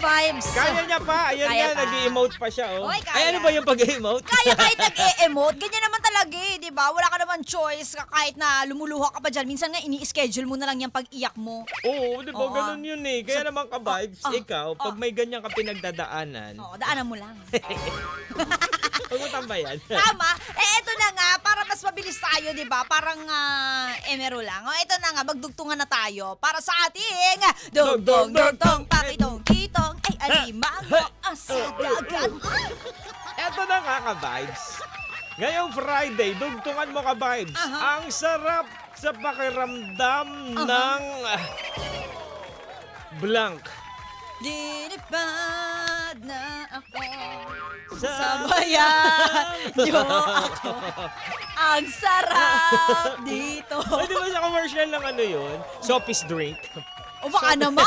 ka-vibes. Kaya niya pa. Ayan Kaya nga, pa. nag-emote pa siya, oh. Oy, kaya. Ay, ano ba yung pag-emote? Kaya kahit nag-e-emote, ganyan naman talaga eh, di ba? Wala ka naman choice kahit na lumuluha ka pa dyan. Minsan nga ini-schedule mo na lang yung pag-iyak mo. Oo, di ba? Oo. Ganun yun eh. Kaya naman ka-vibes, ikaw, pag may ganyan ka pinagdadaanan, Oo, daanan mo lang. huwag mo tambayan. Tama. Eto na nga, para mas mabilis tayo, di ba? Parang emero lang. O, eto na nga, magdugtungan na tayo para sa ating dugtong, pakitong, kitong, ay alimango, sa dagat. Eto na nga ka-vibes. Ngayong Friday, dugtungan mo ka-vibes. Aha. Ang sarap sa pakiramdam ng blank. Lilipad na ako. Sa- Sabayan niyo ako. Ang sarap dito. Ay, di ba sa commercial ng ano yun? Sophie's drink. O baka naman.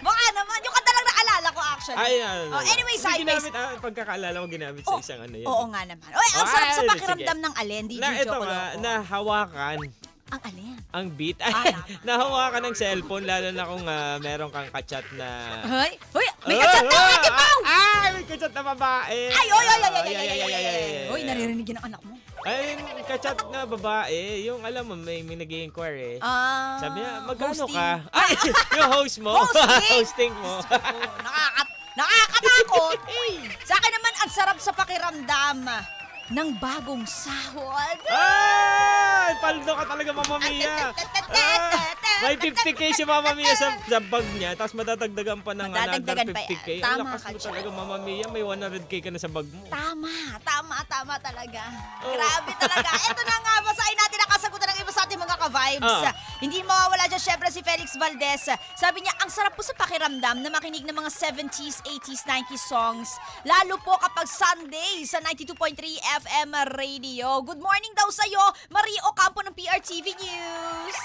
Baka naman. Yung kanta lang naalala ko actually. Ay, ano. Anyway, Hindi side ginamit, pagkakaalala ko ginamit sa isang ano yun. Oo nga naman. Oy, ang sarap sa Ay, pakiramdam sige. ng alin. Di Na ito Chocolate. nga, nahawakan Ang alin? ang beat. tama. Nahawakan ng cellphone, lalo na kung meron kang kachat na... Hoy, may kachat na Ate Pao! Ay, may kachat na babae! Ay, oy. Ay, Naririnig yun ang anak mo. Ay, kachat na babae, yung alam mo, may nag-i-inquire eh. Sabi niya, magkano hosting. ka? Ay, yung host mo. Hosting? Hosting mo. Nakakatakot. Sa akin naman, ang sarap sa pakiramdam ng bagong sahod. Ay, paldo ka talaga, Mama Mia. May 50k si Mama Mia sa bag niya, tapos madadagdagan pa ng another Madadagdagan pa yan. 50k. Tama Ang lakas ka mo dyan. talaga, Mama Mia. May 100k ka na sa bag mo. Tama talaga. Oh. Grabe talaga. Ito na nga, basahin natin ang kasagutan ng iba sa ating mga ka-vibes. Hindi mawawala dyan, syempre, si Felix Valdez. Sabi niya, ang sarap po sa pakiramdam na makinig ng mga 70s, 80s, 90s songs. Lalo po kapag Sunday sa 92.3 FM Radio. Good morning daw sa'yo, Marie Ocampo ng PRTV News.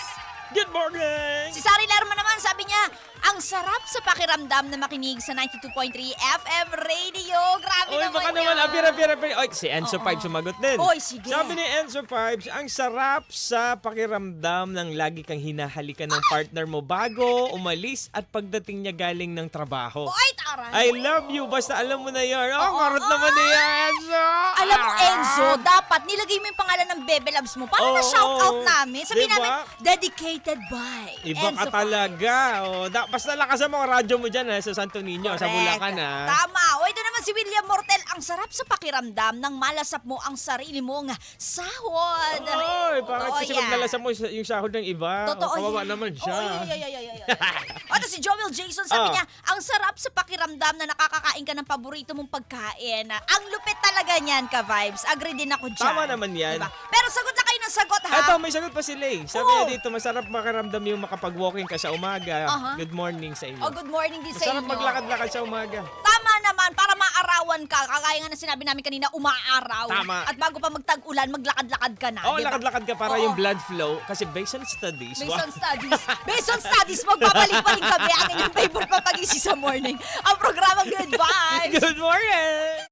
Good morning! Si Sari Lerma naman, sabi niya, ang sarap sa pakiramdam na makinig sa 92.3 FM Radio. Grabe Oy, naman baka naman, apir. Oy, si Enzo Pipes sumagot din. Oy, sige. Sabi ni Enzo Pipes, ang sarap sa pakiramdam ng lagi kang hinahalikan ng partner mo bago umalis at pagdating niya galing ng trabaho. Oy, taray. I love you, basta alam mo na yan. Oh, karot naman ni Enzo! Alam mo, Enzo, dapat nilagay mo yung pangalan ng Bebe Loves mo para Oo, na-shoutout namin. Sabihin diba? namin, dedicated by Iba Enzo ka talaga. Oh, basta lakasan mo ang radyo mo dyan sa Santo Niño, sa Bulacan. Tama. O, ito naman si William Mortel. Ang sarap sa pakiramdam nang malasap mo ang sarili mong sahod. Oy, bakit Totoo kasi yan. maglalasa mo yung sahod ng iba? Totoo Kawawa yan. naman siya. Ito si Joel Jason, sabi Oh. niya, ang sarap sa pakiramdam na nakakakain ka ng paborito mong pagkain. Ang lupit talaga niyan, ka-vibes. Agree din ako dyan. Tama naman yan. Diba? Pero sagot na kayo ng sagot, ha? Eto, may sagot pa sila eh. Sabi Oo. niya dito, masarap makaramdam yung makapag-walking ka sa umaga. Aha. Good morning sa inyo. Oh, good morning din sa Masarap inyo. maglakad-lakad sa umaga. Tama naman, para maarawan ka. Kagaya nga na sinabi namin kanina, umaaraw. Tama. At bago pa magtag-ulan, maglakad-lakad ka na. Oo, diba? lakad-lakad ka para Oo. yung blood flow. Kasi based on studies. Based on studies. Based on studies, magbabalik-balik kami ang inyong favorite papagising sa morning. Ang programang Good Vibes. Good morning!